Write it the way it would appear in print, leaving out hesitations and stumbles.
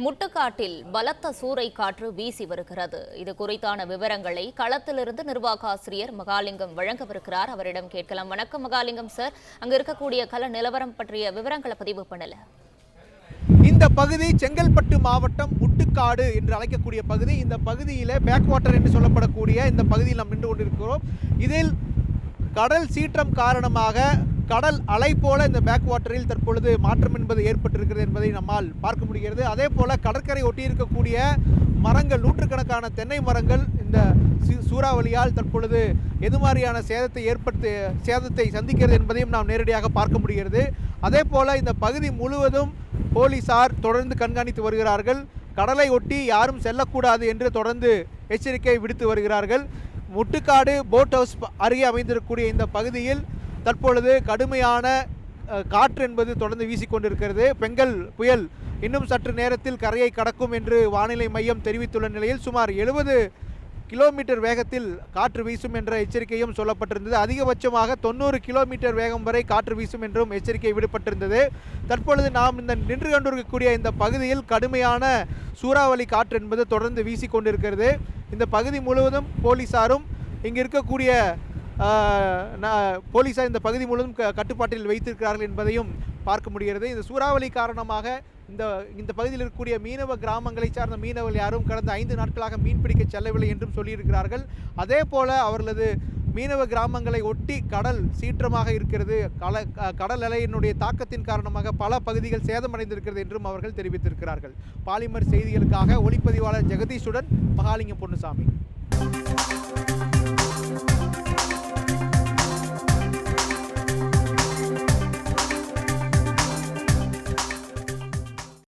முட்டுக்காட்டில் பலத்த சூறை காற்று வீசி வருகிறது. இது குறித்தான விவரங்களை களத்திலிருந்து நிர்வாக ஆசிரியர் மகாலிங்கம் வழங்கவிருக்கிறார். அவரிடம் கேட்கலாம். வணக்கம் மகாலிங்கம் சார், அங்க இருக்கக்கூடிய கள நிலவரம் பற்றிய விவரங்களை பதிவு பண்ணல. இந்த பகுதி செங்கல்பட்டு மாவட்டம் முட்டுக்காடு என்று அழைக்கக்கூடிய பகுதி. இந்த பகுதியில் பேக் வாட்டர் என்று சொல்லப்படக்கூடிய இந்த பகுதியில் நாம் நின்று கொண்டிருக்கிறோம். இதில் கடல் சீற்றம் காரணமாக கடல் அலை போல இந்த பேக் வாட்டரில் தற்பொழுது மாற்றம் என்பது ஏற்பட்டிருக்கிறது என்பதை நம்மால் பார்க்க முடிகிறது. அதே போல கடற்கரை ஒட்டி இருக்கக்கூடிய மரங்கள், நூற்றுக்கணக்கான தென்னை மரங்கள் இந்த சூறாவளியால் தற்பொழுது எது மாதிரியான சேதத்தை சந்திக்கிறது என்பதையும் நாம் நேரடியாக பார்க்க முடிகிறது. அதே போல இந்த பகுதி முழுவதும் போலீசார் தொடர்ந்து கண்காணித்து வருகிறார்கள். கடலை ஒட்டி யாரும் செல்லக்கூடாது என்று தொடர்ந்து எச்சரிக்கை விடுத்து வருகிறார்கள். முட்டுக்காடு போட் ஹவுஸ் அருகே அமைந்திருக்கக்கூடிய இந்த பகுதியில் தற்பொழுது கடுமையான காற்று என்பது தொடர்ந்து வீசிக்கொண்டிருக்கிறது. பெங்கல் புயல் இன்னும் சற்று நேரத்தில் கரையை கடக்கும் என்று வானிலை மையம் தெரிவித்துள்ள நிலையில் சுமார் 70 கிலோமீட்டர் வேகத்தில் காற்று வீசும் என்ற எச்சரிக்கையும் சொல்லப்பட்டிருந்தது. அதிகபட்சமாக 90 கிலோமீட்டர் வேகம் வரை காற்று வீசும் என்றும் எச்சரிக்கை விடப்பட்டிருந்தது. தற்பொழுது நாம் இந்த நின்று கொண்டிருக்கக்கூடிய இந்த பகுதியில் கடுமையான சூறாவளி காற்று என்பது தொடர்ந்து வீசிக்கொண்டிருக்கிறது. இந்த பகுதி முழுவதும் போலீசாரும் இங்கு இருக்கக்கூடிய போலீசார் இந்த பகுதி முழுவதும் கட்டுப்பாட்டில் வைத்திருக்கிறார்கள் என்பதையும் பார்க்க முடிகிறது. இந்த சூறாவளி காரணமாக இந்த பகுதியில் இருக்கக்கூடிய மீனவ கிராமங்களை சார்ந்த மீனவர்கள் யாரும் கடந்த 5 நாட்களாக மீன்பிடிக்க செல்லவில்லை என்றும் சொல்லியிருக்கிறார்கள். அதே போல அவர்களது மீனவ கிராமங்களை ஒட்டி கடல் சீற்றமாக இருக்கிறது. கடல் அலையினுடைய தாக்கத்தின் காரணமாக பல பகுதிகள் சேதமடைந்திருக்கிறது என்றும் அவர்கள் தெரிவித்திருக்கிறார்கள். பாலிமர் செய்திகளுக்காக ஒளிப்பதிவாளர் ஜெகதீஷுடன் மகாலிங்கம் பொன்னுசாமி.